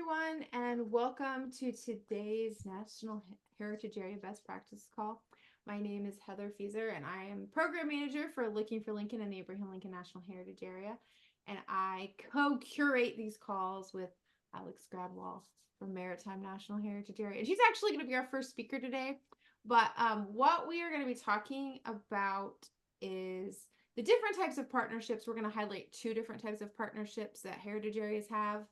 everyone, and welcome to today's National Heritage Area Best Practice Call. My name is Heather Fieser, and I am Program Manager for Looking for Lincoln in the Abraham Lincoln National Heritage Area. And I co-curate these calls with Alex Gradwell from Maritime National Heritage Area. And she's actually going to be our first speaker today. But what we are going to be talking about is the different types of partnerships. We're going to highlight two different types of partnerships that heritage areas have.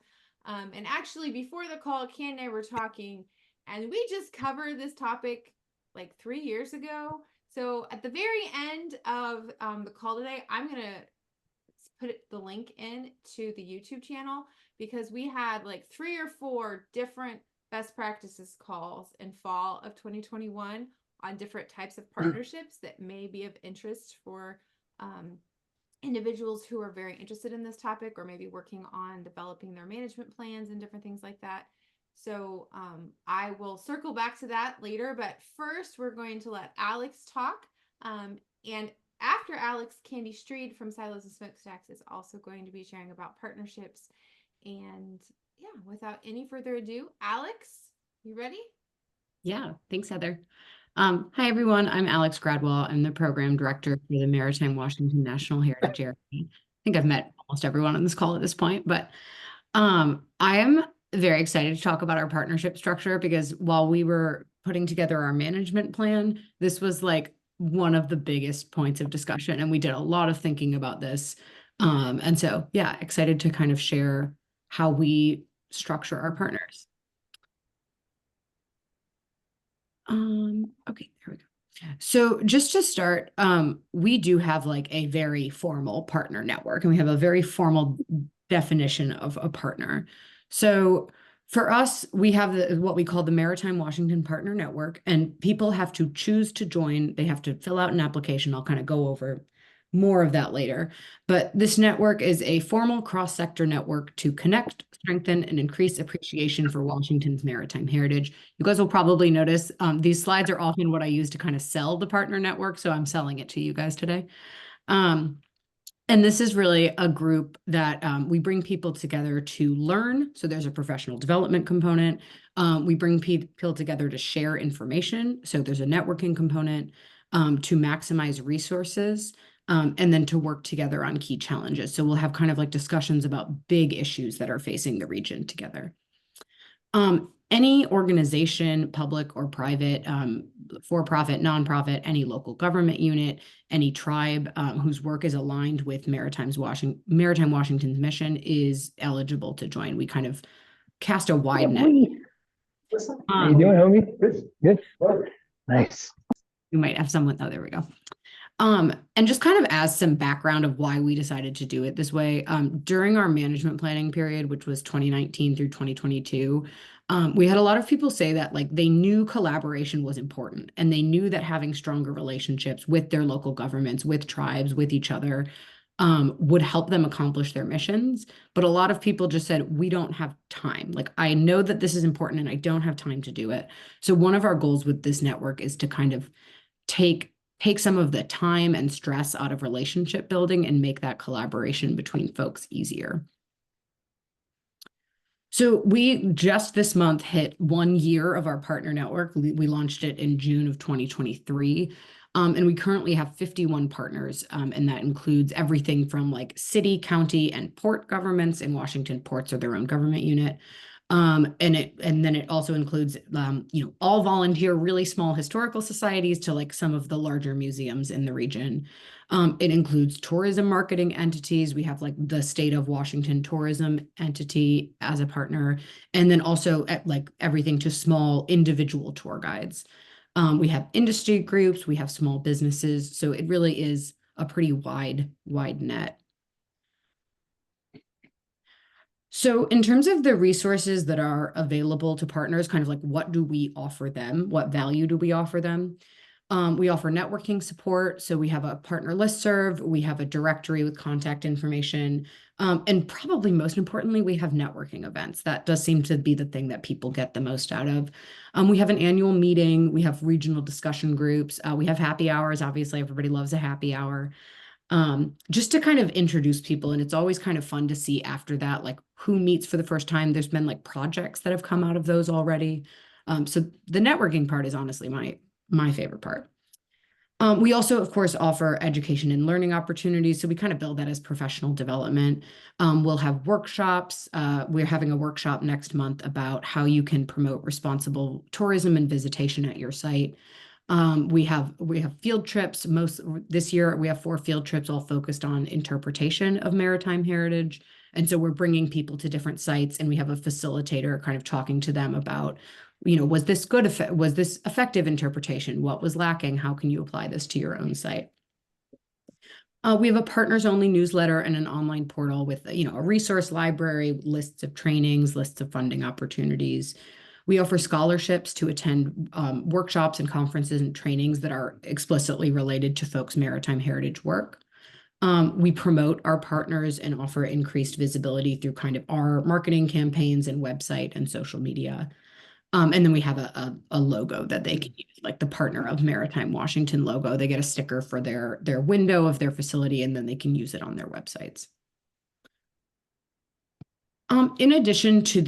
And actually, before the call, Ken and I were talking, and we just covered this topic like 3 years ago. So at the very end of the call today, I'm going to put the link in to the YouTube channel because we had like 3 or 4 different best practices calls in fall of 2021 on different types of partnerships that may be of interest for individuals who are very interested in this topic or maybe working on developing their management plans and different things like that. So I will circle back to that later, but first we're going to let Alex talk. And after Alex, Candy Street from Silos and Smokestacks is also going to be sharing about partnerships. And yeah, without any further ado, Alex, you ready? Yeah, thanks, Heather. Hi, everyone. I'm Alex Gradwell. I'm the program director for the Maritime Washington National Heritage Area. I think I've met almost everyone on this call at this point, but I am very excited to talk about our partnership structure because while we were putting together our management plan, this was like one of the biggest points of discussion, and we did a lot of thinking about this. And so, yeah, excited to kind of share how we structure our partners. Okay, there we go. So just to start, we do have like a very formal partner network, and we have a very formal definition of a partner. So for us, we have what we call the Maritime Washington Partner Network, and people have to choose to join. They have to fill out an application. I'll kind of go over more of that later. But this network is a formal cross-sector network to connect, strengthen, and increase appreciation for Washington's maritime heritage. You guys will probably notice these slides are often what I use to kind of sell the partner network, so I'm selling it to you guys today. And this is really a group that we bring people together to learn. So there's a professional development component. We bring people together to share information. So there's a networking component to maximize resources. And then to work together on key challenges. So we'll have kind of like discussions about big issues that are facing the region together. Any organization, public or private, for-profit, nonprofit, any local government unit, any tribe whose work is aligned with Maritime Washington's mission is eligible to join. We kind of cast a wide net. How you doing, homie? Good. Nice. You might have someone. Oh, there we go. And just kind of as some background of why we decided to do it this way, during our management planning period, which was 2019 through 2022, we had a lot of people say that like they knew collaboration was important and they knew that having stronger relationships with their local governments, with tribes, with each other, would help them accomplish their missions. But a lot of people just said, we don't have time. Like, I know that this is important and I don't have time to do it. So one of our goals with this network is to kind of take some of the time and stress out of relationship building and make that collaboration between folks easier. So we just this month hit 1 year of our partner network. We launched it in June of 2023. And we currently have 51 partners, and that includes everything from like city, county, and port governments. In Washington, ports are their own government unit. And then it also includes, all volunteer, really small historical societies to like some of the larger museums in the region. It includes tourism marketing entities. We have like the state of Washington tourism entity as a partner, and then also like everything to small individual tour guides. We have industry groups, we have small businesses. So it really is a pretty wide net. So in terms of the resources that are available to partners, kind of like what do we offer them? What value do we offer them? We offer networking support. So we have a partner listserv, we have a directory with contact information, and probably most importantly, we have networking events. That does seem to be the thing that people get the most out of. We have an annual meeting, we have regional discussion groups, we have happy hours. Obviously, everybody loves a happy hour. just to kind of introduce people. And it's always kind of fun to see after that, like who meets for the first time. There's been like projects that have come out of those already. So the networking part is honestly my favorite part. We also, of course, offer education and learning opportunities. So we kind of build that as professional development. We'll have workshops. We're having a workshop next month about how you can promote responsible tourism and visitation at your site. We have field trips. This year we have 4 field trips all focused on interpretation of maritime heritage. And so we're bringing people to different sites, and we have a facilitator kind of talking to them about, was this good? Was this effective interpretation? What was lacking? How can you apply this to your own site? We have a partners only newsletter and an online portal with, a resource library, lists of trainings, lists of funding opportunities. We offer scholarships to attend workshops and conferences and trainings that are explicitly related to folks' maritime heritage work. We promote our partners and offer increased visibility through kind of our marketing campaigns and website and social media. And then we have a logo that they can use, like the Partner of Maritime Washington logo. They get a sticker for their window of their facility, and then they can use it on their websites. In addition to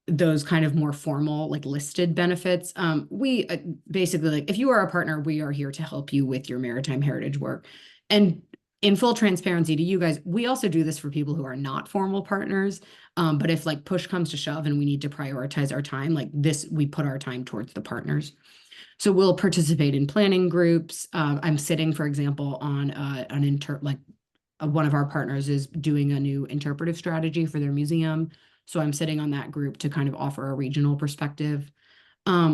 those kind of more formal, like listed benefits, we basically, like, if you are a partner, we are here to help you with your maritime heritage work. And in full transparency to you guys, we also do this for people who are not formal partners. But if like push comes to shove and we need to prioritize our time, like this, we put our time towards the partners. So we'll participate in planning groups. I'm sitting, for example, on one of our partners is doing a new interpretive strategy for their museum. So I'm sitting on that group to kind of offer a regional perspective.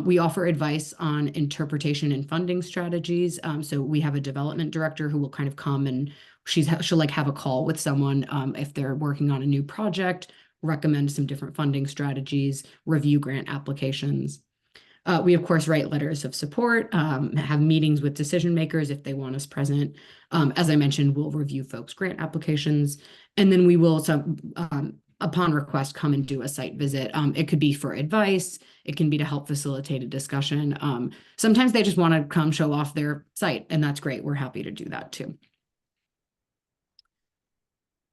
We offer advice on interpretation and funding strategies. So we have a development director who will kind of come and she'll like have a call with someone if they're working on a new project, recommend some different funding strategies, review grant applications. We, of course, write letters of support, have meetings with decision makers if they want us present. As I mentioned, we'll review folks' grant applications, and then we will, upon request, come and do a site visit. It could be for advice. It can be to help facilitate a discussion. Sometimes they just want to come show off their site, and that's great. We're happy to do that too.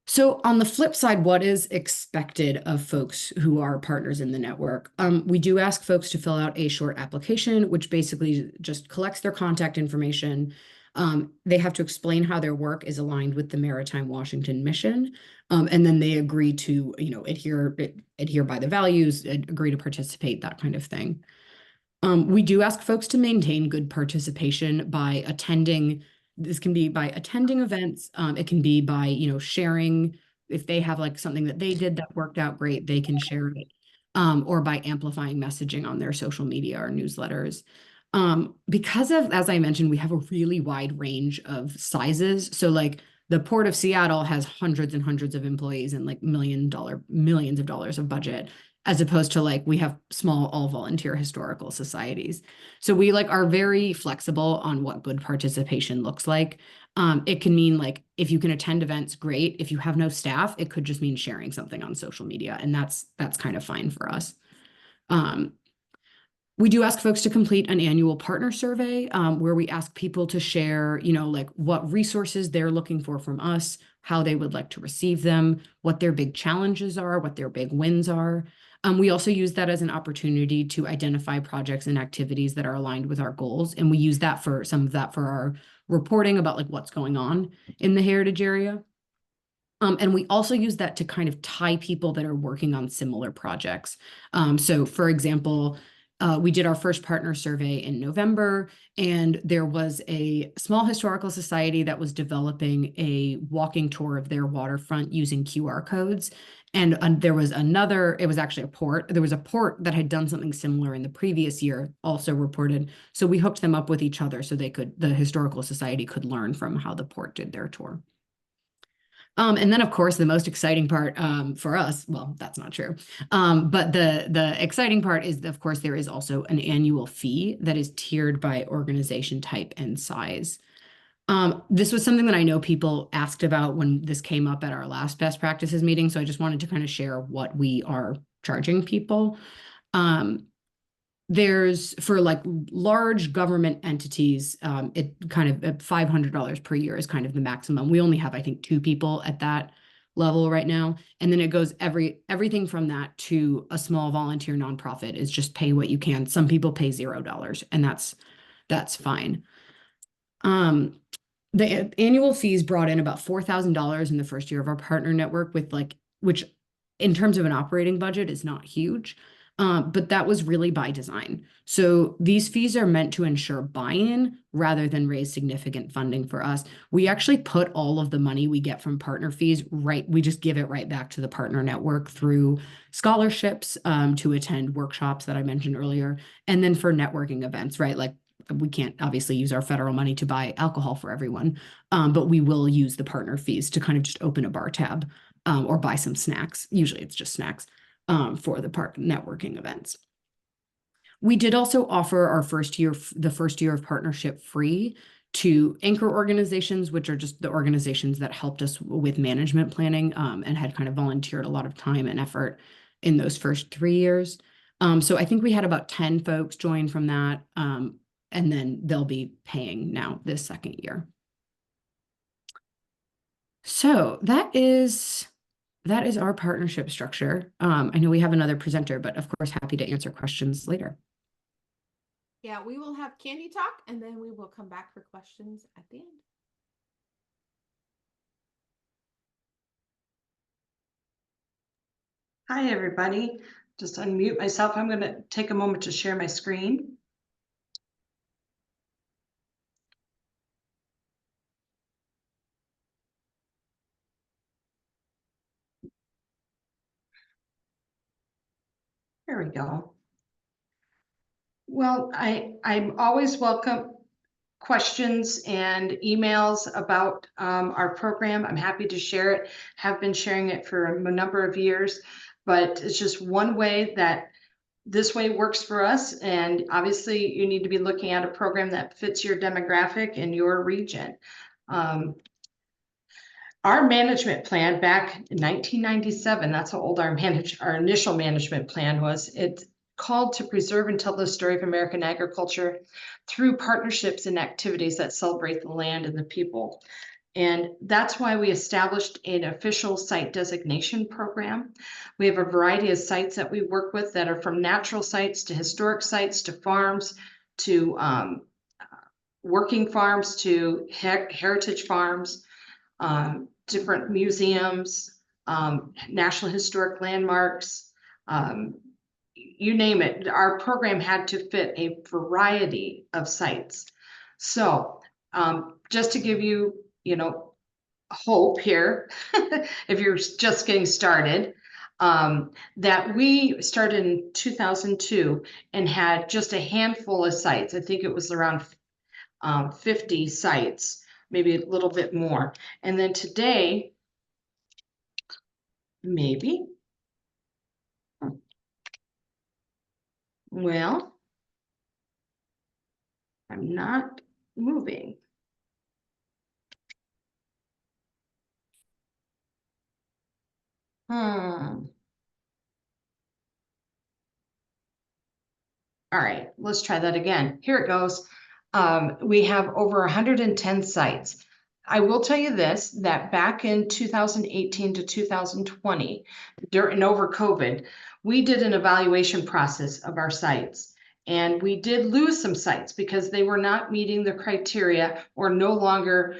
So on the flip side, what is expected of folks who are partners in the network? We do ask folks to fill out a short application, which basically just collects their contact information. They have to explain how their work is aligned with the Maritime Washington mission. And then they agree to, adhere by the values, agree to participate, that kind of thing. We do ask folks to maintain good participation by attending. This can be by attending events. It can be by, sharing. If they have like something that they did that worked out great, they can share it. Or by amplifying messaging on their social media or newsletters. Because of, as I mentioned, we have a really wide range of sizes. So like the Port of Seattle has hundreds and hundreds of employees and like millions of dollars of budget, as opposed to like we have small all volunteer historical societies. So we like are very flexible on what good participation looks like. It can mean like if you can attend events, great. If you have no staff, it could just mean sharing something on social media, and that's kind of fine for us. We do ask folks to complete an annual partner survey where we ask people to share, like what resources they're looking for from us, how they would like to receive them, what their big challenges are, what their big wins are. We also use that as an opportunity to identify projects and activities that are aligned with our goals. And we use that for some of that for our reporting about like what's going on in the heritage area. And we also use that to kind of tie people that are working on similar projects. So for example, we did our first partner survey in November, and there was a small historical society that was developing a walking tour of their waterfront using QR codes. And there was it was actually a port. There was a port that had done something similar in the previous year, also reported. So we hooked them up with each other so the historical society could learn from how the port did their tour. And then, of course, the most exciting part for us, well, that's not true. But the exciting part is, of course, there is also an annual fee that is tiered by organization type and size. This was something that I know people asked about when this came up at our last best practices meeting. So I just wanted to kind of share what we are charging people. there's for like large government entities, it kind of at $500 per year is kind of the maximum. We only have, I think, 2 people at that level right now. And then it goes everything from that to a small volunteer nonprofit is just pay what you can. Some people pay $0, and that's fine. The annual fees brought in about $4,000 in the first year of our partner network with which in terms of an operating budget is not huge. But that was really by design. So these fees are meant to ensure buy-in rather than raise significant funding for us. We actually put all of the money we get from partner fees we just give it right back to the partner network through scholarships to attend workshops that I mentioned earlier, and then for networking events, right? Like we can't obviously use our federal money to buy alcohol for everyone, but we will use the partner fees to kind of just open a bar tab or buy some snacks. Usually it's just snacks for the networking events. We did also offer the first year of partnership free to anchor organizations, which are just the organizations that helped us with management planning and had kind of volunteered a lot of time and effort in those first 3 years. So I think we had about 10 folks join from that, and then they'll be paying now this second year. So that is our partnership structure. I know we have another presenter, but of course, happy to answer questions later. Yeah, we will have candy talk and then we will come back for questions at the end. Hi, everybody. Just unmute myself. I'm going to take a moment to share my screen. There we go. Well, I'm always welcome questions and emails about our program. I'm happy to share it, have been sharing it for a number of years, but it's just one way that this way works for us. And obviously you need to be looking at a program that fits your demographic and your region. Our management plan back in 1997, that's how old our initial management plan was. It's called to preserve and tell the story of American agriculture through partnerships and activities that celebrate the land and the people. And that's why we established an official site designation program. We have a variety of sites that we work with that are from natural sites to historic sites to farms to working farms to heritage farms, different museums, national historic landmarks, you name it. Our program had to fit a variety of sites. So just to give you, hope here, if you're just getting started, that we started in 2002 and had just a handful of sites. I think it was around 50 sites, maybe a little bit more. And then today, maybe, well, I'm not moving. All right, let's try that again. Here it goes. We have over 110 sites. I will tell you this, that back in 2018 to 2020, during over COVID, we did an evaluation process of our sites. And we did lose some sites because they were not meeting the criteria or no longer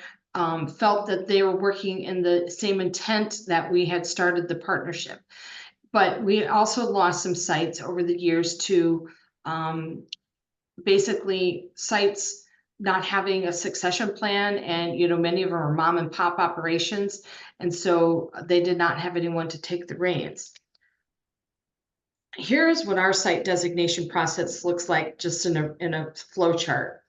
felt that they were working in the same intent that we had started the partnership. But we also lost some sites over the years to basically sites not having a succession plan, and many of them are mom and pop operations, and so they did not have anyone to take the reins. Here's what our site designation process looks like, just in a flow chart.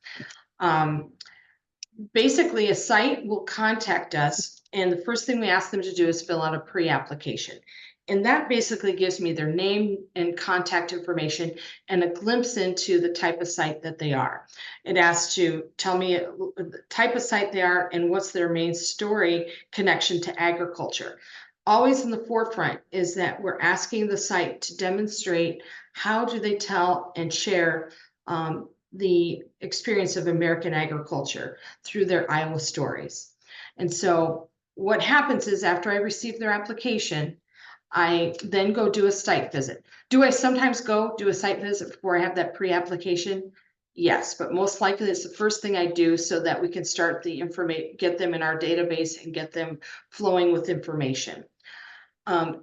Basically, a site will contact us, and the first thing we ask them to do is fill out a pre-application. And that basically gives me their name and contact information and a glimpse into the type of site that they are. It asks to tell me the type of site they are and what's their main story connection to agriculture. always in the forefront is that we're asking the site to demonstrate how do they tell and share the experience of American agriculture through their Iowa stories. And so what happens is after I receive their application, I then go do a site visit. Do I sometimes go do a site visit before I have that pre-application? Yes, but most likely it's the first thing I do so that we can start the information, get them in our database and get them flowing with information.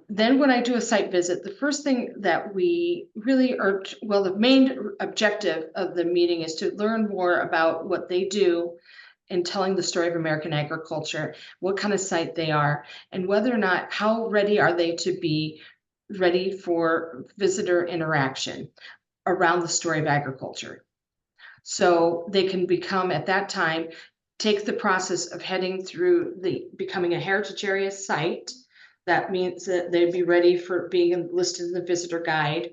Then when I do a site visit, the first thing that we really are, well, the main objective of the meeting is to learn more about what they do in telling the story of American agriculture, what kind of site they are, and whether or not, how ready are they to be ready for visitor interaction around the story of agriculture. So they can become, at that time, take the process of heading through becoming a heritage area site. That means that they'd be ready for being listed in the visitor guide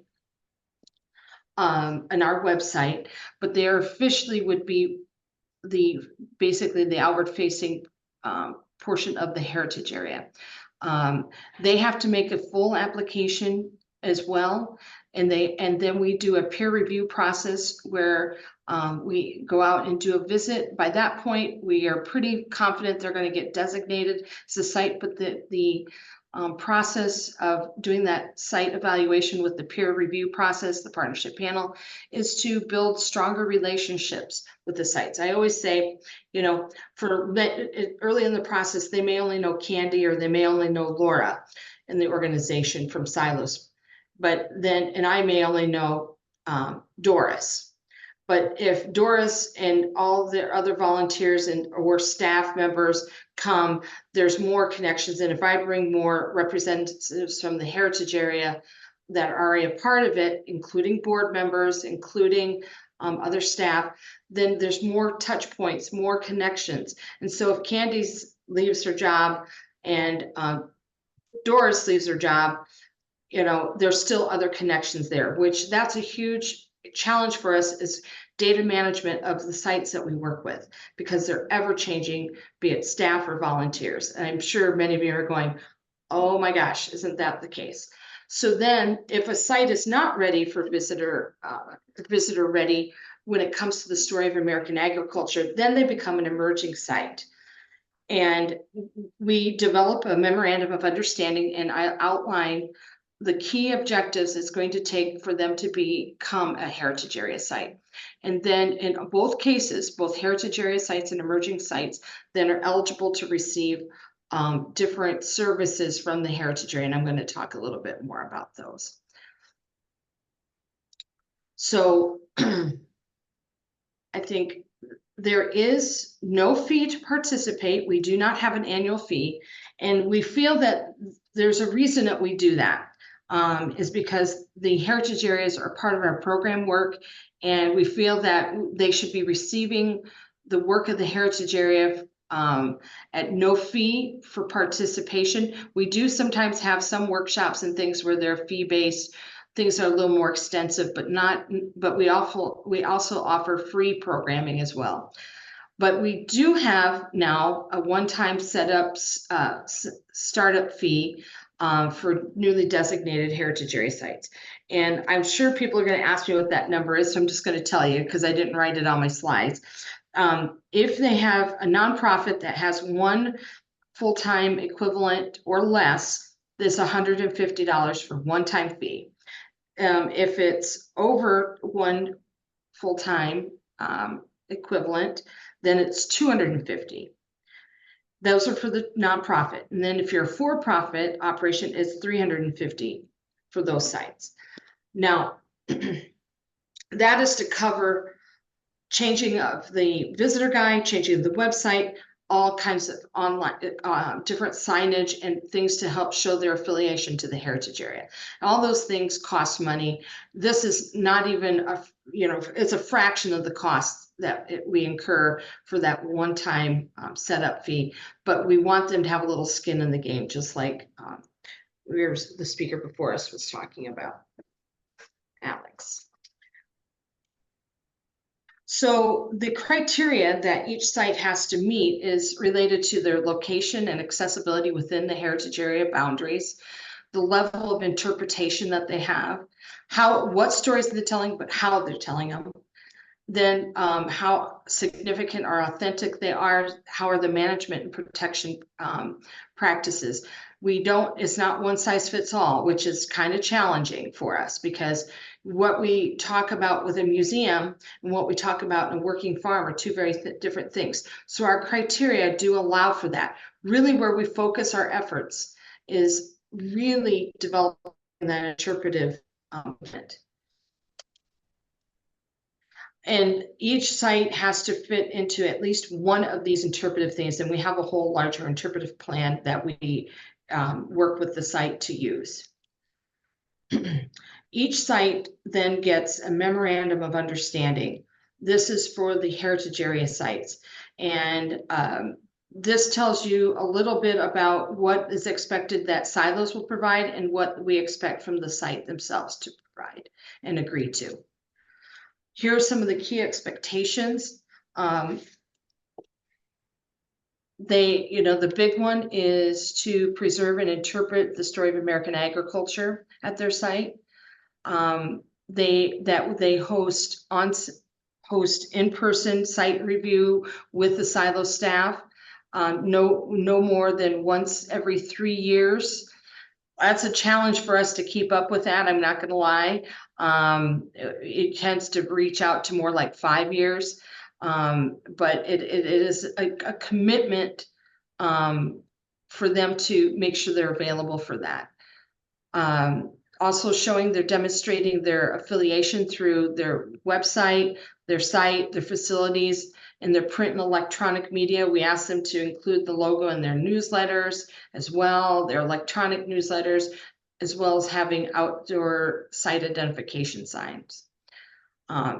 on our website, but they officially would be basically the outward facing portion of the heritage area. They have to make a full application as well. And then we do a peer review process where we go out and do a visit. By that point, we are pretty confident they're going to get designated as a site, but the process of doing that site evaluation with the peer review process, the partnership panel, is to build stronger relationships with the sites. I always say, you know, for early in the process, they may only know Candy or they may only know Laura in the organization from silos, but then, and I may only know Doris. But if Doris and all the other volunteers or staff members come, there's more connections. And if I bring more representatives from the heritage area that are already a part of it, including board members, including other staff, then there's more touch points, more connections. And so if Candy leaves her job and Doris leaves her job, you know, there's still other connections there, which that's a huge challenge for us is data management of the sites that we work with, because they're ever changing, be it staff or volunteers. And I'm sure many of you are going, oh my gosh, isn't that the case? So then if a site is not ready for visitor ready when it comes to the story of American agriculture, then they become an emerging site. And we develop a memorandum of understanding, and I outline the key objectives it's going to take for them to become a heritage area site. And then in both cases, both heritage area sites and emerging sites then are eligible to receive different services from the heritage area. And I'm going to talk a little bit more about those. So I think there is no fee to participate. We do not have an annual fee. And we feel that there's a reason that we do that. Is because the heritage areas are part of our program work, and we feel that they should be receiving the work of the heritage area at no fee for participation. We do sometimes have some workshops and things where they're fee-based. Things are a little more extensive, but we also offer free programming as well. But we do have now a one-time startup fee for newly designated heritage area sites. And I'm sure people are going to ask me what that number is, so I'm just going to tell you because I didn't write it on my slides. If they have a nonprofit that has one full-time equivalent or less, there's $150 for one-time fee. If it's over one full-time equivalent, then it's $250. Those are for the nonprofit. And then if you're a for-profit operation, it's $350 for those sites. Now, that is to cover changing of the visitor guide, changing of the website, all kinds of online, different signage and things to help show their affiliation to the heritage area. All those things cost money. This is not even it's a fraction of the cost that we incur for that one-time setup fee, but we want them to have a little skin in the game, just like the speaker before us was talking about, Alex. So the criteria that each site has to meet is related to their location and accessibility within the heritage area boundaries, the level of interpretation that they have, what stories they're telling, but how they're telling them. Then how significant or authentic they are, how are the management and protection practices. It's not one size fits all, which is kind of challenging for us, because what we talk about with a museum and what we talk about in a working farm are two very different things. So our criteria do allow for that. Really, where we focus our efforts is really developing that interpretive movement. And each site has to fit into at least one of these interpretive things. And we have a whole larger interpretive plan that we work with the site to use. Each site then gets a memorandum of understanding. This is for the heritage area sites. And this tells you a little bit about what is expected that silos will provide and what we expect from the site themselves to provide and agree to. Here are some of the key expectations. The big one is to preserve and interpret the story of American agriculture at their site. They host in-person site review with the silo staff, no more than once every 3 years. That's a challenge for us to keep up with that. I'm not going to lie. It tends to reach out to more like 5 years. But it is a commitment for them to make sure they're available for that. Also showing they're demonstrating their affiliation through their website, their site, their facilities, and their print and electronic media. We ask them to include the logo in their newsletters as well, their electronic newsletters, as well as having outdoor site identification signs.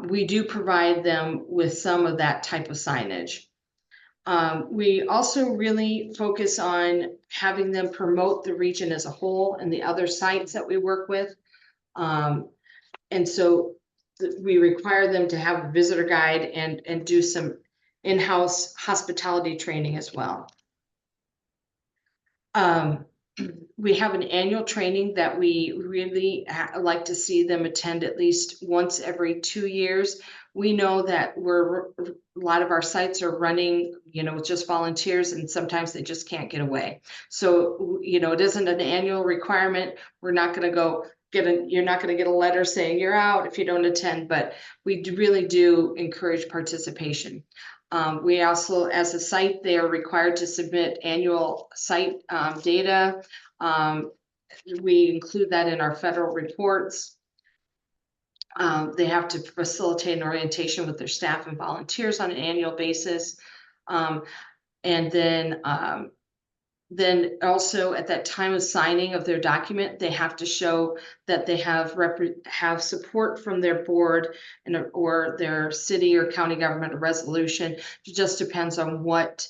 We do provide them with some of that type of signage. We also really focus on having them promote the region as a whole and the other sites that we work with. And so we require them to have a visitor guide and do some in-house hospitality training as well. We have an annual training that we really like to see them attend at least once every 2 years. We know that a lot of our sites are running, with just volunteers, and sometimes they just can't get away. So, it isn't an annual requirement. We're not going to go you're not going to get a letter saying you're out if you don't attend, but we really do encourage participation. We also, as a site, they are required to submit annual site data. We include that in our federal reports. They have to facilitate an orientation with their staff and volunteers on an annual basis. And then also at that time of signing of their document, they have to show that they have support from their board or their city or county government resolution. It just depends on what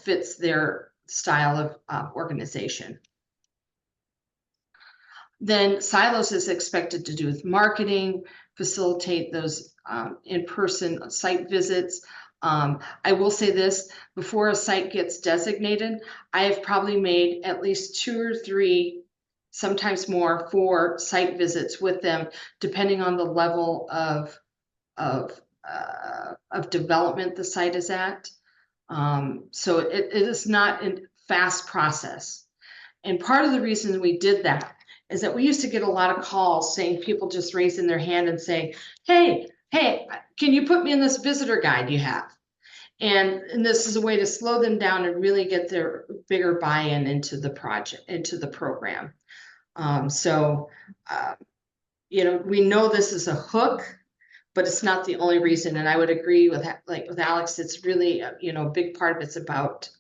fits their style of organization. Then silos is expected to do with marketing, facilitate those in-person site visits. I will say this, before a site gets designated, I have probably made at least 2 or 3, sometimes more, 4 site visits with them, depending on the level of development the site is at. So it is not a fast process. And part of the reason we did that is that we used to get a lot of calls saying, people just raising their hand and saying, hey, can you put me in this visitor guide you have? And this is a way to slow them down and really get their bigger buy-in into the project, into the program. We know this is a hook, but it's not the only reason. And I would agree with Alex, it's really, a big part of it's about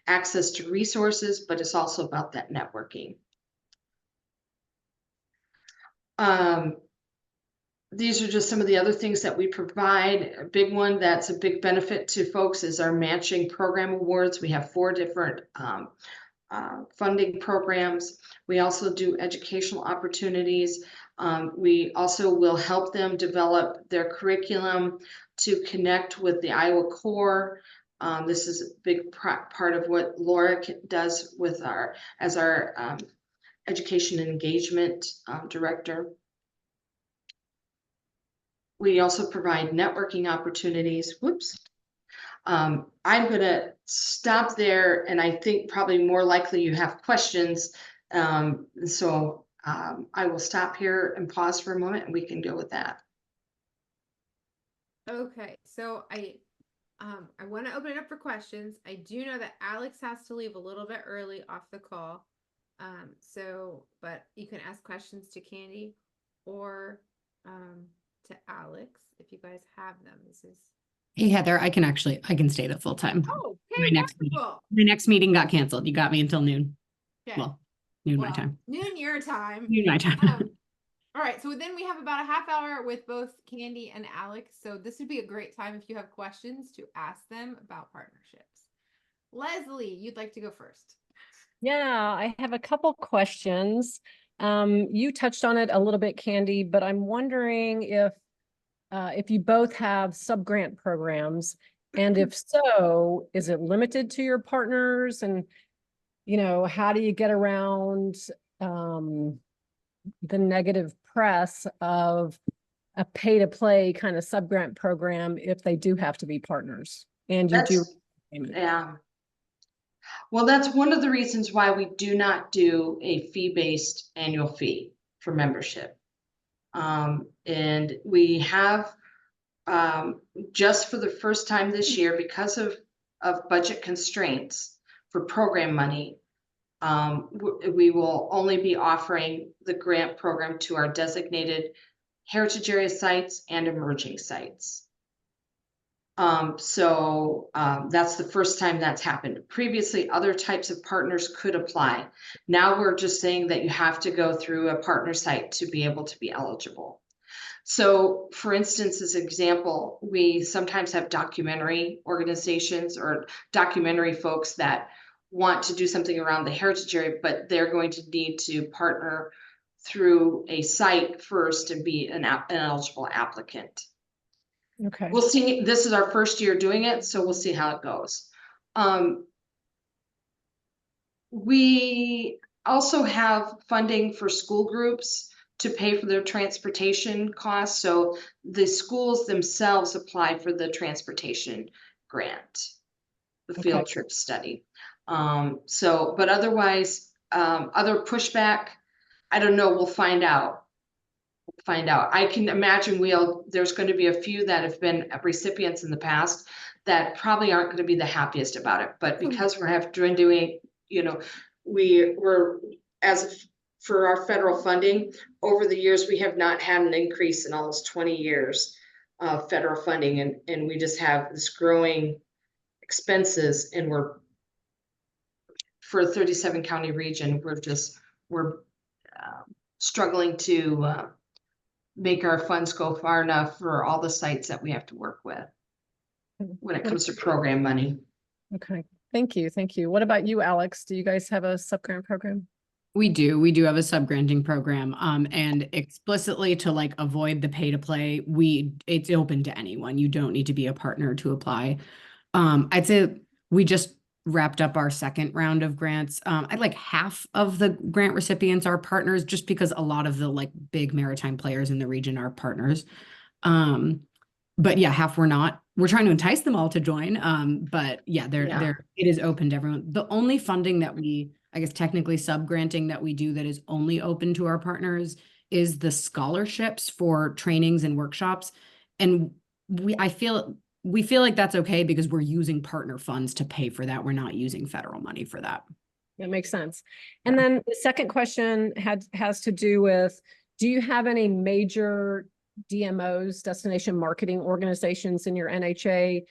access to resources, but it's also about that networking. These are just some of the other things that we provide. A big one that's a big benefit to folks is our matching program awards. We have 4 different funding programs. We also do educational opportunities. We also will help them develop their curriculum to connect with the Iowa Core. This is a big part of what Laura does with as our education and engagement director. We also provide networking opportunities. Whoops. I'm going to stop there, and I think probably more likely you have questions. So I will stop here and pause for a moment, and we can go with that. Okay, so I want to open it up for questions. I do know that Alex has to leave a little bit early off the call. But you can ask questions to Candy or to Alex if you guys have them. This is Hey, Heather, I can stay the full time. okay, My next meeting got canceled. You got me until noon. Okay. Well, noon my time. Noon your time. Noon my time. All right, so then we have about a half hour with both Candy and Alex. So this would be a great time if you have questions to ask them about partnerships. Leslie, you'd like to go first. Yeah, I have a couple questions. You touched on it a little bit, Candy, but I'm wondering if you both have sub-grant programs, and if so, is it limited to your partners? And, how do you get around the negative press of a pay-to-play kind of sub-grant program if they do have to be partners and you do payment? Yeah. Well, that's one of the reasons why we do not do a fee-based annual fee for membership. And we have just for the first time this year, because of budget constraints for program money, we will only be offering the grant program to our designated heritage area sites and emerging sites. That's the first time that's happened. Previously, other types of partners could apply. Now we're just saying that you have to go through a partner site to be able to be eligible. So for instance, as an example, we sometimes have documentary organizations or documentary folks that want to do something around the heritage area, but they're going to need to partner through a site first and be an eligible applicant. Okay. We'll see. This is our first year doing it, so we'll see how it goes. We also have funding for school groups to pay for their transportation costs. So the schools themselves apply for the transportation grant, the field trip study. But otherwise, other pushback, I don't know, we'll find out. I can imagine there's going to be a few that have been recipients in the past that probably aren't going to be the happiest about it. But because we're doing, we're for our federal funding over the years, we have not had an increase in almost 20 years of federal funding, and we just have this growing expenses, and for a 37 county region, we're struggling to make our funds go far enough for all the sites that we have to work with when it comes to program money. Okay. Thank you. Thank you. What about you, Alex? Do you guys have a sub-grant program? We do have a sub-granting program, and explicitly to avoid the pay to play, it's open to anyone. You don't need to be a partner to apply. I'd say we just wrapped up our second round of grants. I'd half of the grant recipients are partners, just because a lot of the big maritime players in the region are partners. But yeah, half were not. We're trying to entice them all to join. But yeah, it is open to everyone. The only funding that I guess technically sub-granting that we do that is only open to our partners is the scholarships for trainings and workshops. And we feel like that's okay because we're using partner funds to pay for that. We're not using federal money for that. That makes sense. And then the second question has to do with, do you have any major DMOs, destination marketing organizations in your NHA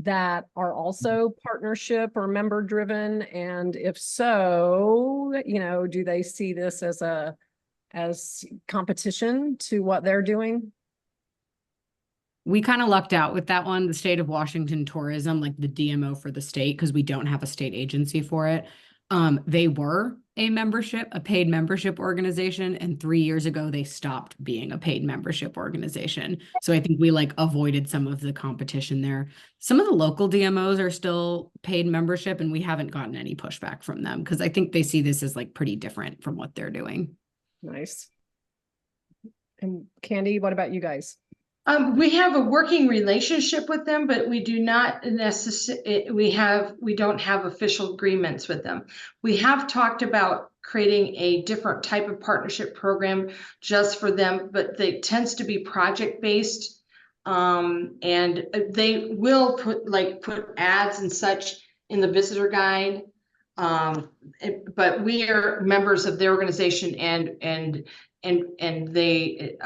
that are also partnership or member driven? And if so, do they see this as competition to what they're doing? We kind of lucked out with that one, the state of Washington Tourism, the DMO for the state, because we don't have a state agency for it. They were a paid membership organization, and 3 years ago they stopped being a paid membership organization. So I think we like avoided some of the competition there. Some of the local DMOs are still paid membership, and we haven't gotten any pushback from them because I think they see this as like pretty different from what they're doing. Nice. And Candy, what about you guys? We have a working relationship with them, but we do not we don't have official agreements with them. We have talked about creating a different type of partnership program just for them, but they tends to be project based. And they will put ads and such in the visitor guide. But we are members of their organization and they,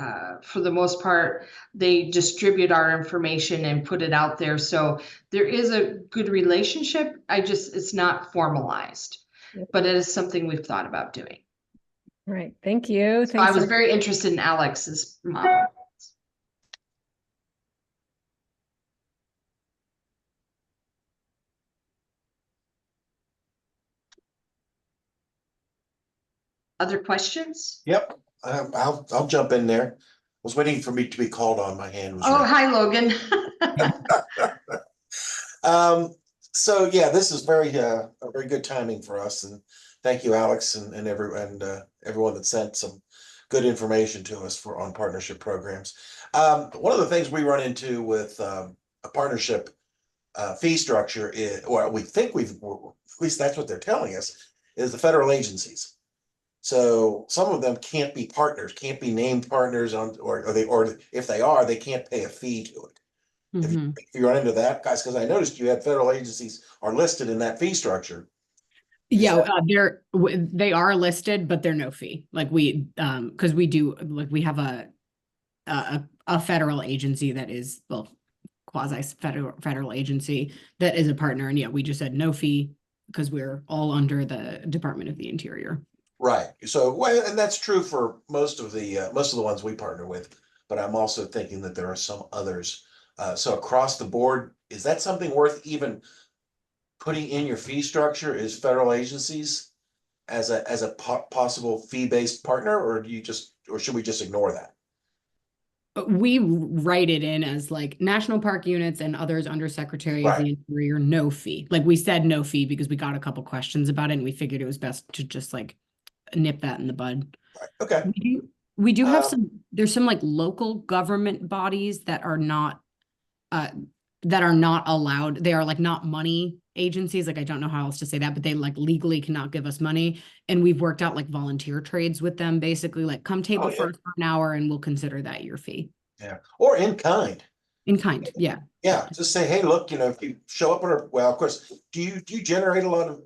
for the most part, they distribute our information and put it out there. So there is a good relationship. It's not formalized, Yep. but it is something we've thought about doing. All right. Thank you. So I was very interested in Alex's model. Other questions? Yep, I'll jump in there. Was waiting for me to be called on. My hand was Oh, raised. hi, Logan. So yeah, this is very good timing for us, and thank you, Alex, and everyone that sent some good information to us on partnership programs. One of the things we run into with a partnership fee structure is, or we think at least that's what they're telling us, is the federal agencies. So some of them can't be partners, can't be named partners or if they are, they can't pay a fee to it. If you run into that, guys, because I noticed you had federal agencies are listed in that fee structure. Yeah, they are listed, but they're no fee. Like because we do, like we have a federal agency that is, well, quasi federal agency that is a partner, and yeah, we just said no fee because we're all under the Department of the Interior. Right. So, well, and that's true for most of the ones we partner with, but I'm also thinking that there are some others. So across the board, is that something worth even putting in your fee structure? Is federal agencies as a possible fee-based partner, or should we just ignore that? We write it in as like national park units and others under Secretary of the Interior, no fee. Like we said no fee because we got a couple questions about it and we figured it was best to just like nip that in the bud. Right. Okay. We do have there's some like local government bodies that are not allowed. They are like not money agencies. Like I don't know how else to say that, but they like legally cannot give us money. And we've worked out like volunteer trades with them, basically like come table for us for an hour and we'll consider that your fee. Yeah. Or in kind. In kind. Yeah. Yeah. Just say, hey, look, if you show up of course, do you generate a lot of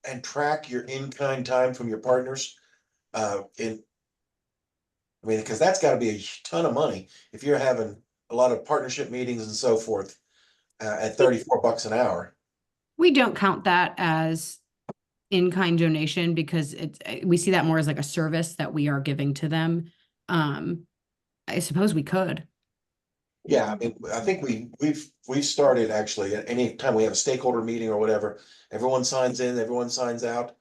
and track your in-kind time from your partners? Because that's got to be a ton of money if you're having a lot of partnership meetings and so forth at $34 an hour. We don't count that as in-kind donation because we see that more as like a service that we are giving to them. I suppose we could. Yeah, I think we've started actually. Anytime we have a stakeholder meeting or whatever, everyone signs in, everyone signs out,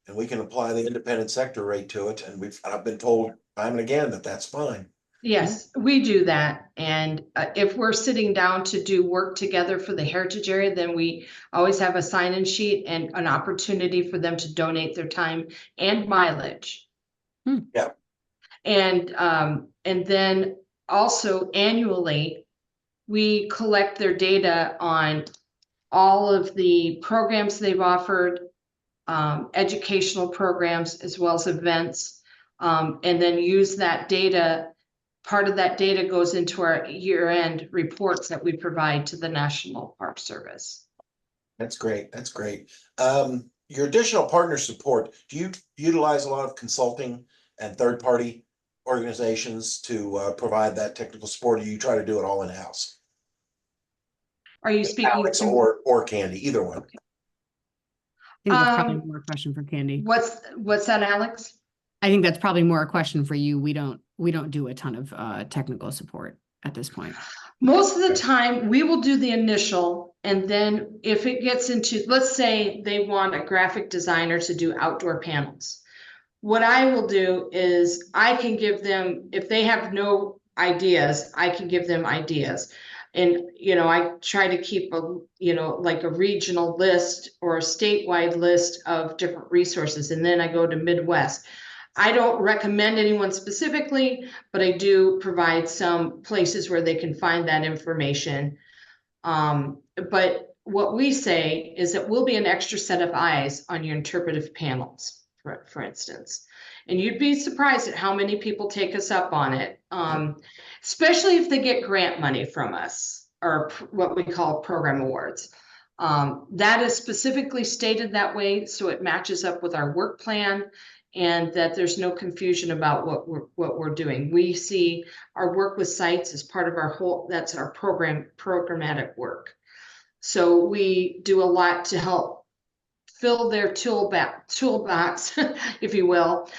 and we can apply the independent sector rate to it. And I've been told time and again that that's fine. Yes, we do that. And if we're sitting down to do work together for the heritage area, then we always have a sign-in sheet and an opportunity for them to donate their time and mileage. Yeah. And then also annually, we collect their data on all of the programs they've offered, educational programs, as well as events, and then use that data. Part of that data goes into our year-end reports that we provide to the National Park Service. That's great. That's great. Your additional partner support, do you utilize a lot of consulting and third-party organizations to provide that technical support, or you try to do it all in-house? Are you speaking Alex to or Candy, either one? I think that's probably more a question for Candy. What's that, Alex? I think that's probably more a question for you. We don't do a ton of technical support at this point. Most of the time, we will do the initial, and then if it gets into, let's say they want a graphic designer to do outdoor panels. What I will do is I can give them, if they have no ideas, I can give them ideas. And, I try to keep like a regional list or a statewide list of different resources. And then I go to Midwest. I don't recommend anyone specifically, but I do provide some places where they can find that information. But what we say is that we'll be an extra set of eyes on your interpretive panels, for instance. And you'd be surprised at how many people take us up on it, especially if they get grant money from us or what we call program awards. That is specifically stated that way, so it matches up with our work plan, and that there's no confusion about what we're doing. We see our work with sites as part of that's our programmatic work. So we do a lot to help fill their toolbox, if you will,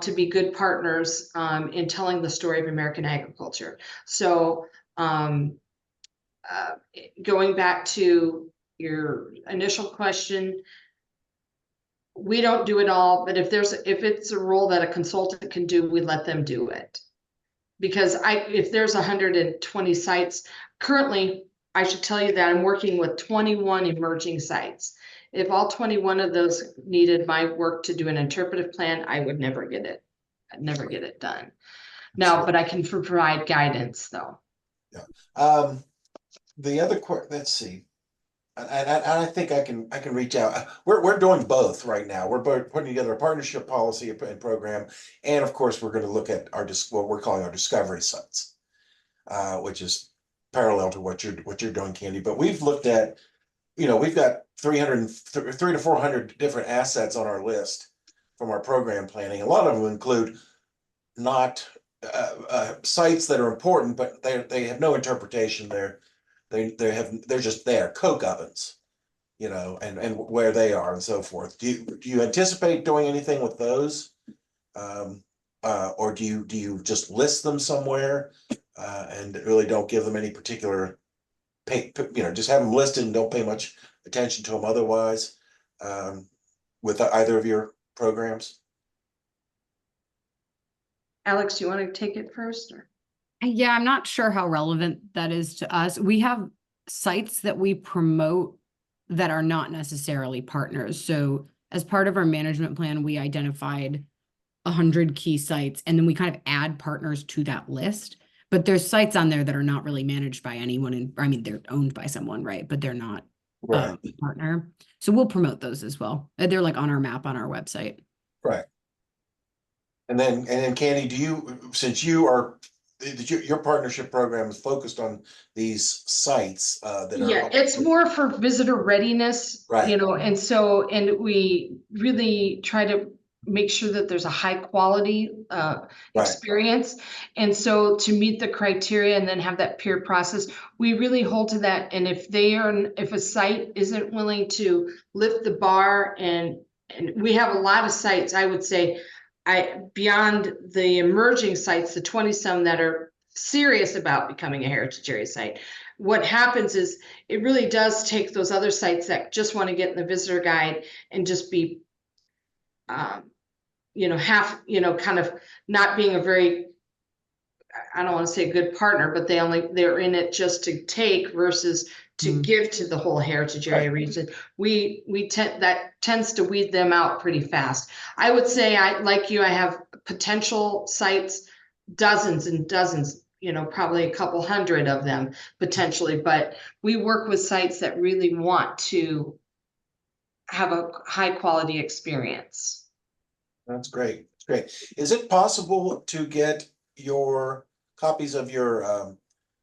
to be good partners in telling the story of American agriculture. So going back to your initial question, we don't do it all, but if it's a role that a consultant can do, we let them do it. Because if there's 120 sites, currently, I should tell you that I'm working with 21 emerging sites. If all 21 of those needed my work to do an interpretive plan, I would never get it. I'd never get it done. No, but I can provide guidance though. Yeah. The other let's see. And I think I can reach out. We're doing both right now. We're putting together a partnership policy and program, and of course, we're going to look at what we're calling our discovery sites, which is parallel to what you're doing, Candy. But we've looked at, we've got 300 to 400 different assets on our list from our program planning. A lot of them include not sites that are important, but they have no interpretation. They're just there, coke ovens, and where they are and so forth. Do you anticipate doing anything with those, or do you just list them somewhere and really don't give them any particular just have them listed and don't pay much attention to them otherwise, with either of your programs? Alex, do you want to take it first? Or? Yeah, I'm not sure how relevant that is to us. We have sites that we promote that are not necessarily partners. So as part of our management plan, we identified 100 key sites, and then we kind of add partners to that list. But there's sites on there that are not really managed by anyone. They're owned by someone, right? But they're not a partner. So we'll promote those as well. They're like on our map on our website. Right. And then Candy, since your partnership program is focused on these sites it's more for visitor readiness, right. And we really try to make sure that there's a high quality experience. And so to meet the criteria and then have that peer process, we really hold to that. And if a site isn't willing to lift the bar, and we have a lot of sites, I would say, beyond the emerging sites, the 20 some that are serious about becoming a heritage area site, what happens is it really does take those other sites that just want to get in the visitor guide and just be kind of not being a very, I don't want to say a good partner, but they're in it just to take versus to give to the whole heritage area region. That tends to weed them out pretty fast. I would say I have potential sites, dozens and dozens, probably a couple hundred of them potentially, but we work with sites that really want to have a high quality experience. That's great. That's great. Is it possible to get your copies of your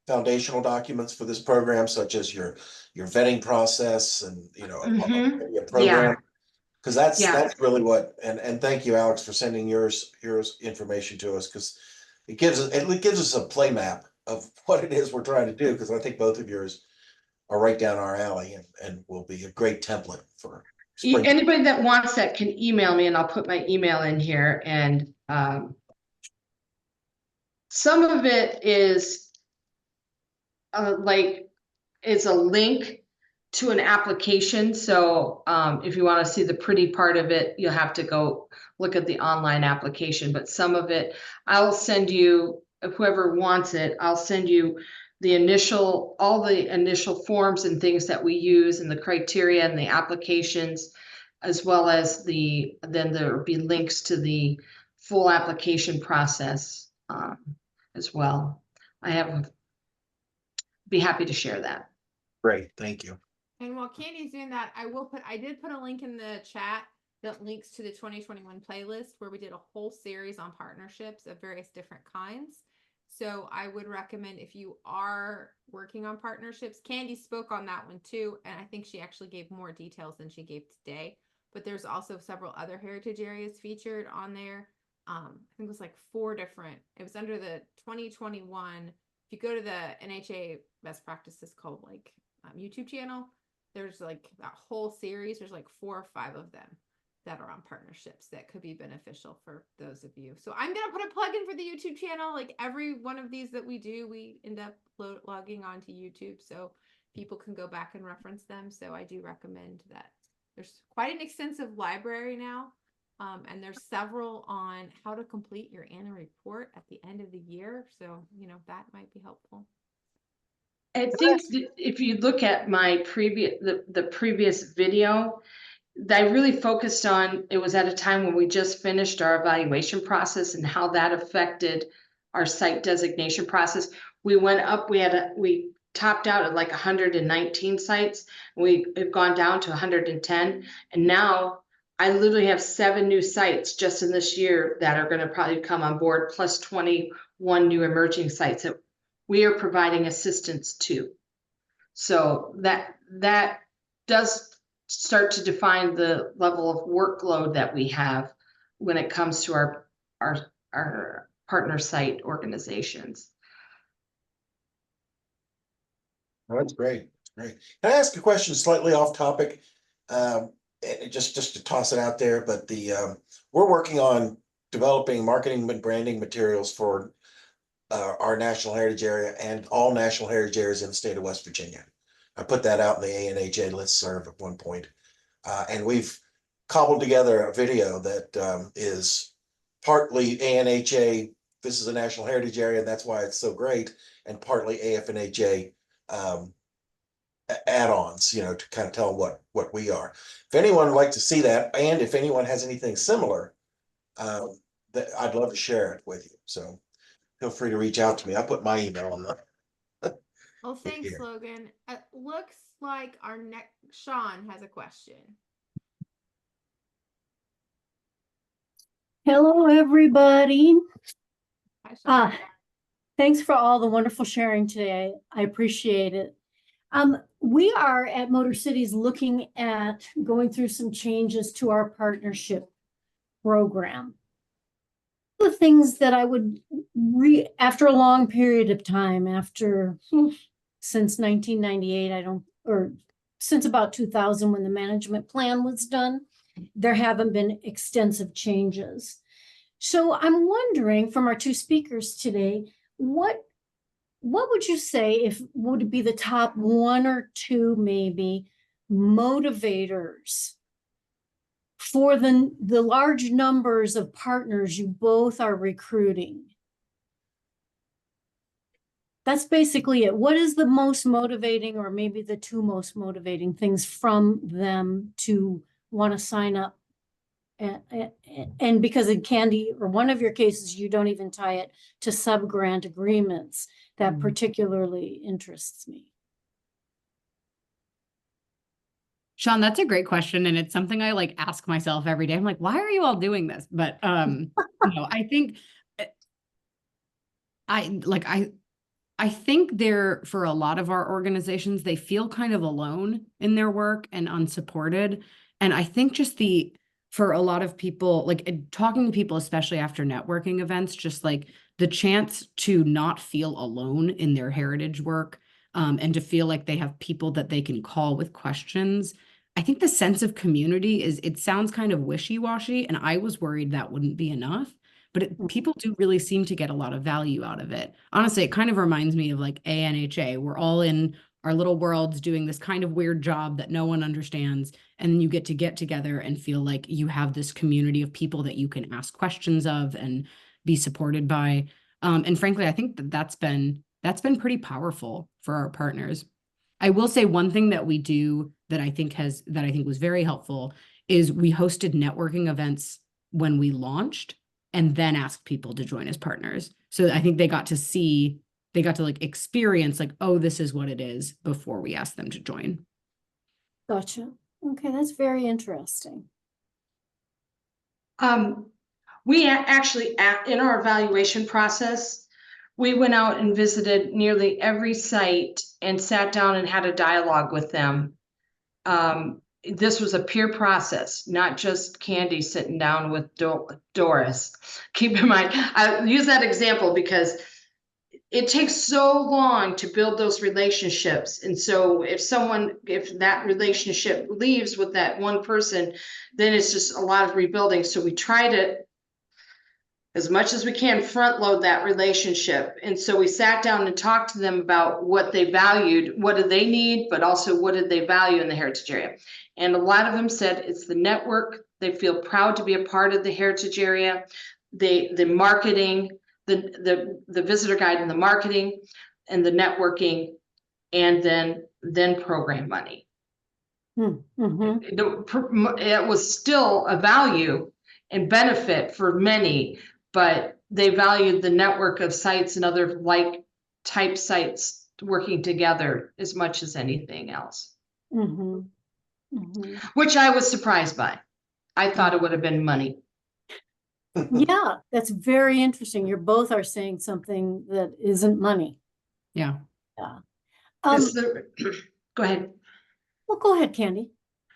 foundational documents for this program, such as your vetting process and a program? Because that's really what. And thank you, Alex, for sending yours information to us, because it gives us a play map of what it is we're trying to do. Because I think both of yours are right down our alley and will be a great template for. Anybody that wants that can email me, and I'll put my email in here. And some of it is like, it's a link to an application. So if you want to see the pretty part of it, you'll have to go look at the online application. But some of it, I'll send you, whoever wants it, I'll send you all the initial forms and things that we use and the criteria and the applications, as well as then there'll be links to the full application process as well. Be happy to share that. Great, thank you. And while Candy's doing that, I did put a link in the chat that links to the 2021 playlist where we did a whole series on partnerships of various different kinds. So I would recommend, if you are working on partnerships, Candy spoke on that one too. And I think she actually gave more details than she gave today, but there's also several other heritage areas featured on there. I think it was like 4 different, it was under the 2021. If you go to the NHA best practices called like YouTube channel, there's like that whole series. There's like 4 or 5 of them that are on partnerships that could be beneficial for those of you. So I'm going to put a plug in for the YouTube channel. Like every one of these that we do, we end up logging onto YouTube so people can go back and reference them. So I do recommend that. There's quite an extensive library now. And there's several on how to complete your annual report at the end of the year. So, that might be helpful. I think if you look at my the previous video, I really focused on, it was at a time when we just finished our evaluation process and how that affected our site designation process. We went up, we topped out at like 119 sites. We have gone down to 110. And now I literally have 7 new sites just in this year that are going to probably come on board, plus 21 new emerging sites that we are providing assistance to. So that does start to define the level of workload that we have when it comes to our partner site organizations. Oh, that's great. Great. Can I ask a question slightly off topic? Just to toss it out there, but we're working on developing marketing and branding materials for our national heritage area and all national heritage areas in the state of West Virginia. I put that out in the ANHA listserv at one point. And we've cobbled together a video that is partly ANHA, this is a national heritage area, and that's why it's so great, and partly AFNHA add-ons, to kind of tell what we are. If anyone would like to see that, and if anyone has anything similar, that I'd love to share it with you. So feel free to reach out to me. I put my email on the. Well, thanks, Here. Logan. It looks like our next Sean has a question. Hello, everybody. Hi, Sean. Thanks for all the wonderful sharing today. I appreciate it. We are at Motor Cities looking at going through some changes to our partnership program. The things that I would after a long period of time, since 1998, since about 2000 when the management plan was done, there haven't been extensive changes. So I'm wondering from our 2 speakers today, what would you say would be the top 1 or 2 maybe motivators for the large numbers of partners you both are recruiting? That's basically it. What is the most motivating, or maybe the 2 most motivating things from them to want to sign up? And because in Candy, or one of your cases, you don't even tie it to sub-grant agreements, that particularly interests me. Sean, that's a great question. And it's something I ask myself every day. I'm like, why are you all doing this? But, I think I think for a lot of our organizations, they feel kind of alone in their work and unsupported. And I think just for a lot of people, talking to people, especially after networking events, just the chance to not feel alone in their heritage work, and to feel like they have people that they can call with questions. I think the sense of community it sounds kind of wishy-washy, and I was worried that wouldn't be enough. but people do really seem to get a lot of value out of it. Honestly, it kind of reminds me of like ANHA. We're all in our little worlds doing this kind of weird job that no one understands. And then you get together and feel like you have this community of people that you can ask questions of and be supported by. And frankly, I think that's been pretty powerful for our partners. I will say one thing that we do that I think was very helpful is we hosted networking events when we launched and then asked people to join as partners. So I think they got to like experience like, oh, this is what it is before we asked them to join. Gotcha. Okay, that's very interesting. We actually, in our evaluation process, we went out and visited nearly every site and sat down and had a dialogue with them. This was a peer process, not just Candy sitting down with Doris. Keep in mind, I use that example because it takes so long to build those relationships. And so if that relationship leaves with that one person, then it's just a lot of rebuilding. So we try to, as much as we can, front load that relationship. And so we sat down and talked to them about what they valued, what do they need, but also what did they value in the heritage area. And a lot of them said it's the network. They feel proud to be a part of the heritage area, the marketing, the visitor guide and the marketing and the networking, and then program money. Mm-hmm. It was still a value and benefit for many, but they valued the network of sites and other like type sites working together as much as anything else. Mm-hmm. Mm-hmm. Which I was surprised by. I thought it would have been money. Yeah, that's very interesting. You both are saying something that isn't money. Yeah. Yeah. Go ahead. Well, go ahead, Candy.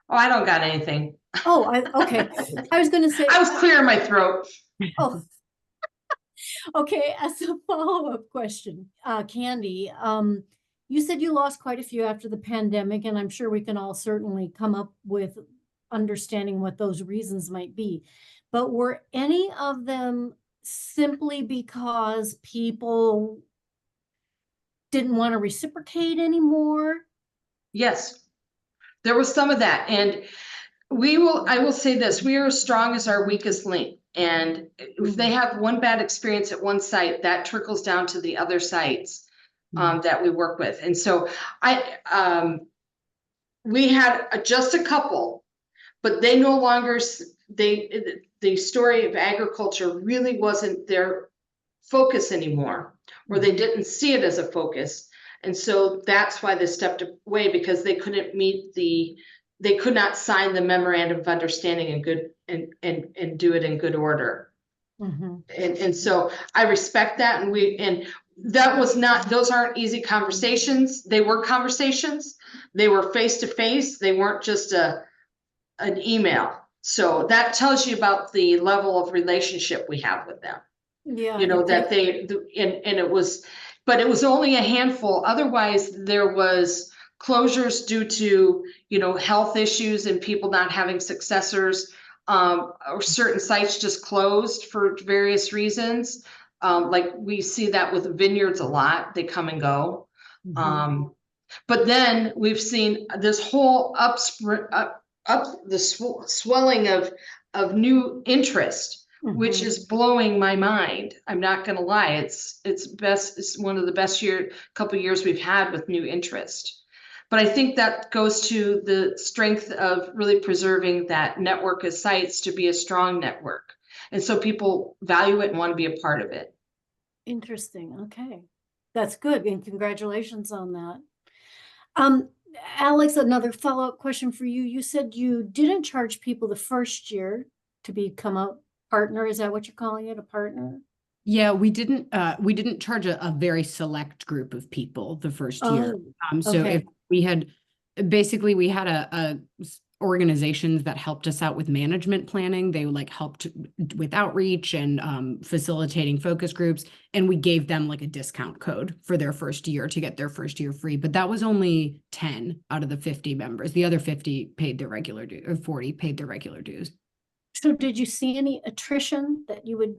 Oh, I don't got anything. Oh, okay. I was going to say. I was clearing my throat. Oh. Okay, as a follow-up question, Candy, you said you lost quite a few after the pandemic, and I'm sure we can all certainly come up with understanding what those reasons might be. But were any of them simply because people didn't want to reciprocate anymore? Yes, there was some of that. And I will say this, we are as strong as our weakest link. And if they have one bad experience at one site, that trickles down to the other sites that we work with. And so we had just a couple, but they no longer, the story of agriculture really wasn't their focus anymore, or they didn't see it as a focus. And so that's why they stepped away, because they couldn't they could not sign the memorandum of understanding in good and do it in good order. Mm-hmm. And so I respect that. And that was not, those aren't easy conversations. They were conversations. They were face to face. They weren't just an email. So that tells you about the level of relationship we have with them. Yeah. You know, that it was only a handful. Otherwise there was closures due to, health issues and people not having successors, or certain sites just closed for various reasons. Like we see that with vineyards a lot, they come and go. Mm-hmm. But then we've seen this whole swelling of new interest, which is blowing my mind. I'm not going to lie. It's one of the best couple of years we've had with new interest. But I think that goes to the strength of really preserving that network of sites to be a strong network. And so people value it and want to be a part of it. Interesting. Okay. That's good. And congratulations on that. Alex, another follow-up question for you. You said you didn't charge people the first year to become a partner. Is that what you're calling it, a partner? Yeah, we didn't charge a very select group of people the first year. So okay. if we had a organizations that helped us out with management planning. They helped with outreach and facilitating focus groups. And we gave them like a discount code for their first year to get their first year free. But that was only 10 out of the 50 members. The other 50 paid their regular dues, or 40 paid their regular dues. So did you see any attrition that you would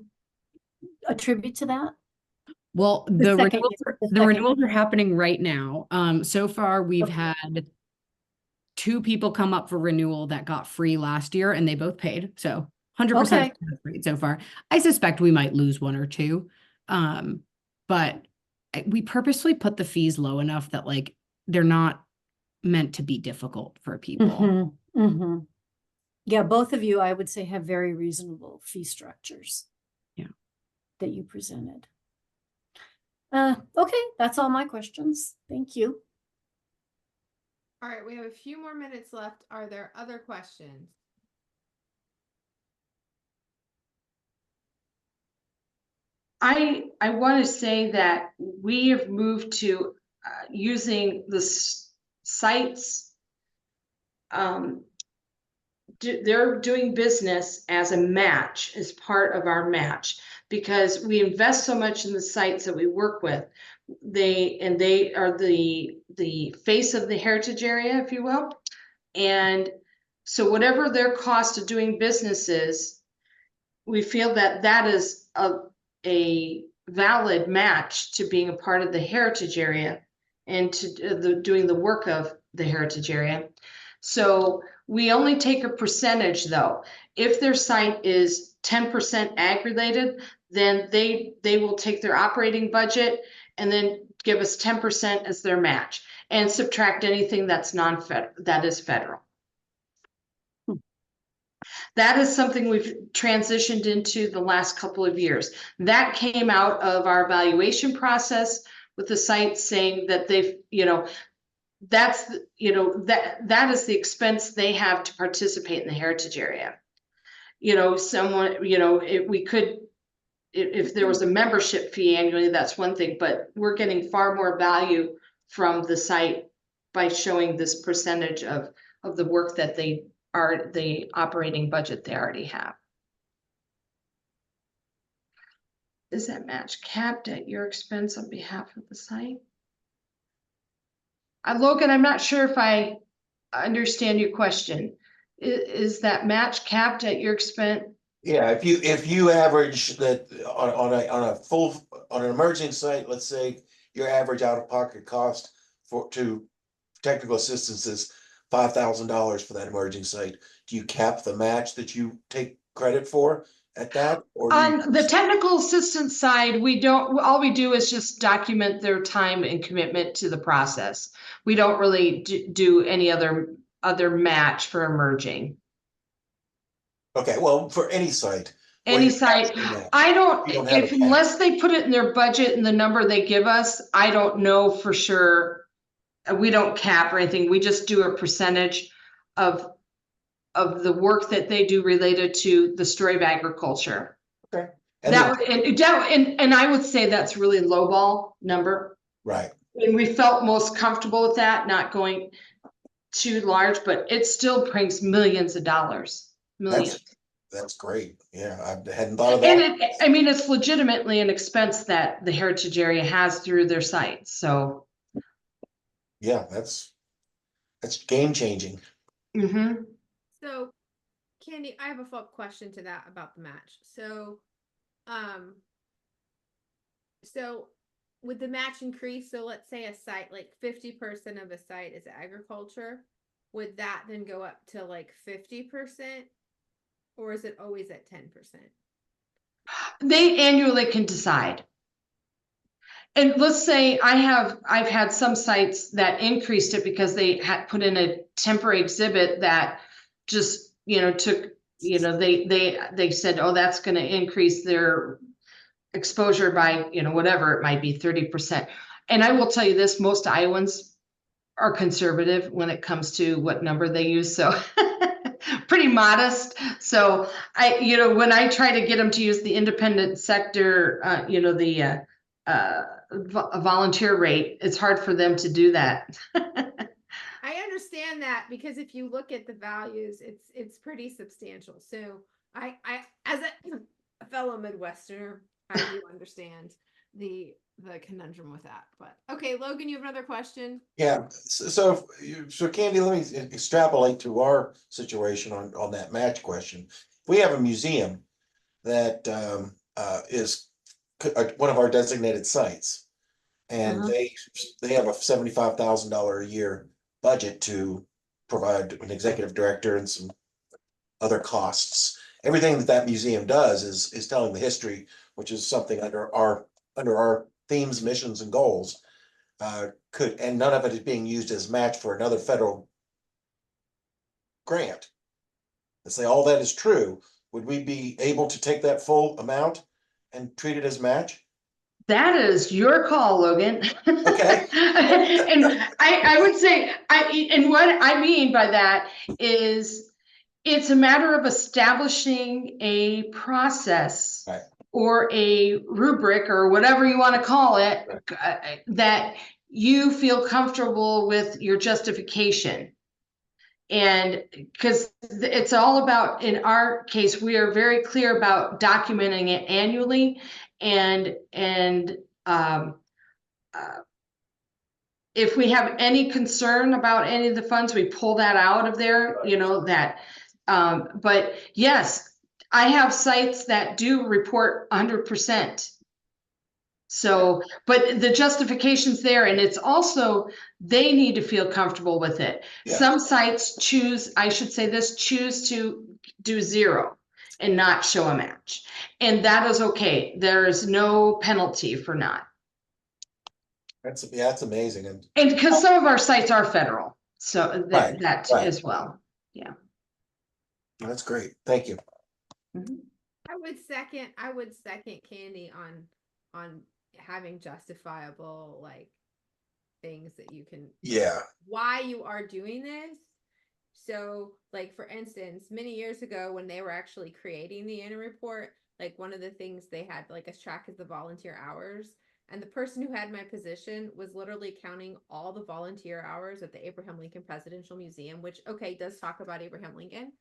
attribute to that? Well, The second the second renewals are happening right now. So far we've Okay. had 2 people come up for renewal that got free last year and they both paid. So 100% Okay. free so far. I suspect we might lose 1 or 2. But we purposely put the fees low enough that like they're not meant to be difficult for people. Yeah, both of you, I would say, have very reasonable fee structures. Yeah. That you presented. Okay, that's all my questions. Thank you. All right, we have a few more minutes left. Are there other questions? I want to say that we have moved to using the sites. They're doing business as a match, as part of our match, because we invest so much in the sites that we work with. They are the face of the heritage area, if you will. And so whatever their cost of doing business is, we feel that that is a valid match to being a part of the heritage area and to doing the work of the heritage area. So we only take a percentage though. If their site is 10% ag related, then they will take their operating budget and then give us 10% as their match and subtract anything that's non-federal, that is federal. That is something we've transitioned into the last couple of years. That came out of our evaluation process with the site saying that they've, that's, that is the expense they have to participate in the heritage area. Someone, if there was a membership fee annually, that's one thing, but we're getting far more value from the site by showing this percentage of the work that they are, the operating budget they already have. Is that match capped at your expense on behalf of the site? Logan, I'm not sure if I understand your question. Is that match capped at your expense? Yeah, if you average that on an emerging site, let's say your average out-of-pocket cost to technical assistance is $5,000 for that emerging site, do you cap the match that you take credit for at that? Or on the technical assistance side, we don't, all we do is just document their time and commitment to the process. We don't really do any other match for emerging. Okay, well, for any site. Any site, I don't, unless they put it in their budget and the number they give us, I don't know for sure. We don't cap or anything. We just do a percentage of the work that they do related to the story of agriculture. Okay. And I would say that's really lowball number. Right. And we felt most comfortable with that, not going too large, but it still brings millions of dollars. Millions. That's great. Yeah, I hadn't thought of that. And it's legitimately an expense that the heritage area has through their site. So yeah, that's game changing. Mm-hmm. So, Candy, I have a follow-up question to that about the match. So would the match increase? So let's say a site, like 50% of a site is agriculture. Would that then go up to like 50%? Or is it always at 10%? They annually can decide. And let's say I've had some sites that increased it because they had put in a temporary exhibit that just, took, they said, oh, that's going to increase their exposure by, whatever it might be, 30%. And I will tell you this, most Iowans are conservative when it comes to what number they use. So pretty modest. So when I try to get them to use the independent sector, volunteer rate, it's hard for them to do that. I understand that because if you look at the values, it's pretty substantial. So I as a fellow Midwesterner, I do understand the conundrum with that. But okay, Logan, you have another question? Yeah. So Candy, let me extrapolate to our situation on that match question. If we have a museum that is one of our designated sites. And Uh-huh. they have a $75,000 a year budget to provide an executive director and some other costs. Everything that museum does is telling the history, which is something under our themes, missions, and goals. And none of it is being used as match for another federal grant. And say all that is true, would we be able to take that full amount and treat it as match? That is your call, Logan. Okay. And I would say, and what I mean by that is it's a matter of establishing a process Right. or a rubric or whatever you want to call it, that you feel comfortable with your justification. And because it's all about, in our case, we are very clear about documenting it annually, and if we have any concern about any of the funds, we pull that out of there, you know, that. But yes, I have sites that do report 100%. So, but the justification's there, and it's also, they need to feel comfortable with it. Yeah. Some sites choose to do 0 and not show a match. And that is okay. There is no penalty for not. That's amazing. And because some of our sites are federal, so that right. as well. Yeah. That's great. Thank you. I would second Candy on having justifiable like things that you can, why you are doing this. So like, for instance, many years ago when they were actually creating the annual report, like one of the things they had like a track is the volunteer hours. And the person who had my position was literally counting all the volunteer hours at the Abraham Lincoln Presidential Museum, which, okay, does talk about Abraham Lincoln,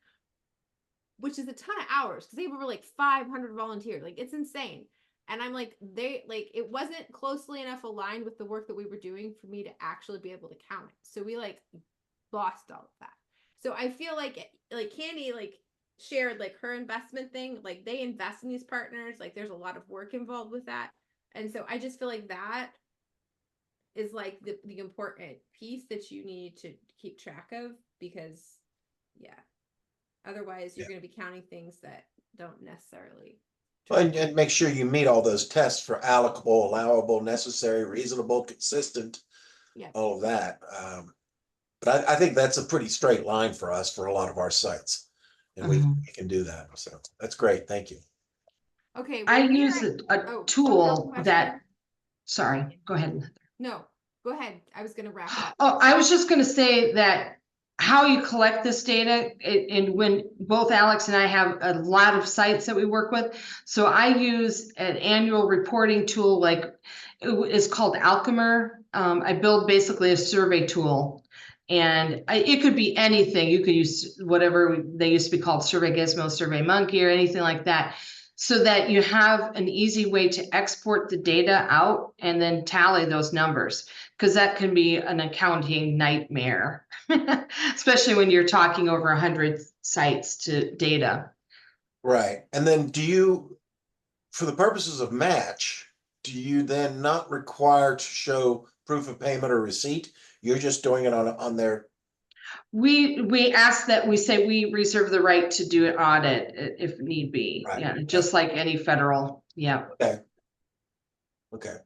which is a ton of hours because they were like 500 volunteers. Like, it's insane. And I'm like, it wasn't closely enough aligned with the work that we were doing for me to actually be able to count it. So we like lost all of that. So I feel like Candy like shared like her investment thing, like they invest in these partners, like there's a lot of work involved with that. And so I just feel like that is like the important piece that you need to keep track of, because otherwise you're going to be counting things that don't necessarily. And make sure you meet all those tests for allocable, allowable, necessary, reasonable, consistent, all of that. But I think that's a pretty straight line for us for a lot of our sites, and we can do that. So that's great. Thank you. Okay. I use a tool that, sorry, go ahead. No, go ahead. I was going to wrap up. Oh, I was just going to say that how you collect this data, and when both Alex and I have a lot of sites that we work with. So I use an annual reporting tool, like it's called Alchemer. I build basically a survey tool, and it could be anything. You could use whatever they used to be called Survey Gizmo, Survey Monkey, or anything like that, so that you have an easy way to export the data out and then tally those numbers, because that can be an accounting nightmare, especially when you're talking over 100 sites to data. Right. And then do you, for the purposes of match, do you then not require to show proof of payment or receipt? You're just doing it on their. We ask that, we say we reserve the right to do an audit if need be. Right. Yeah, just like any federal. Yeah. Okay.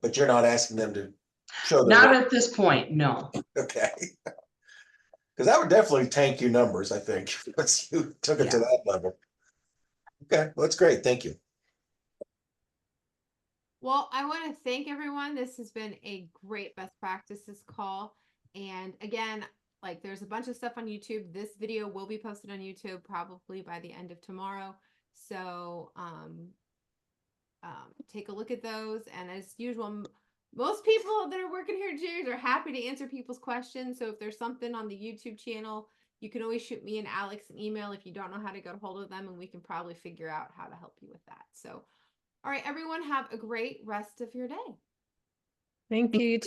But you're not asking them to show their Not at this point, no. Okay. Because that would definitely tank your numbers, I think, once you took it to that level. Okay, well, that's great. Thank you. Well, I want to thank everyone. This has been a great best practices call. And again, like there's a bunch of stuff on YouTube. This video will be posted on YouTube probably by the end of tomorrow. So take a look at those. And as usual, most people that are working here at Jerry's are happy to answer people's questions. So if there's something on the YouTube channel, you can always shoot me and Alex an email if you don't know how to get a hold of them, and we can probably figure out how to help you with that. So, all right, everyone, have a great rest of your day. Thank you.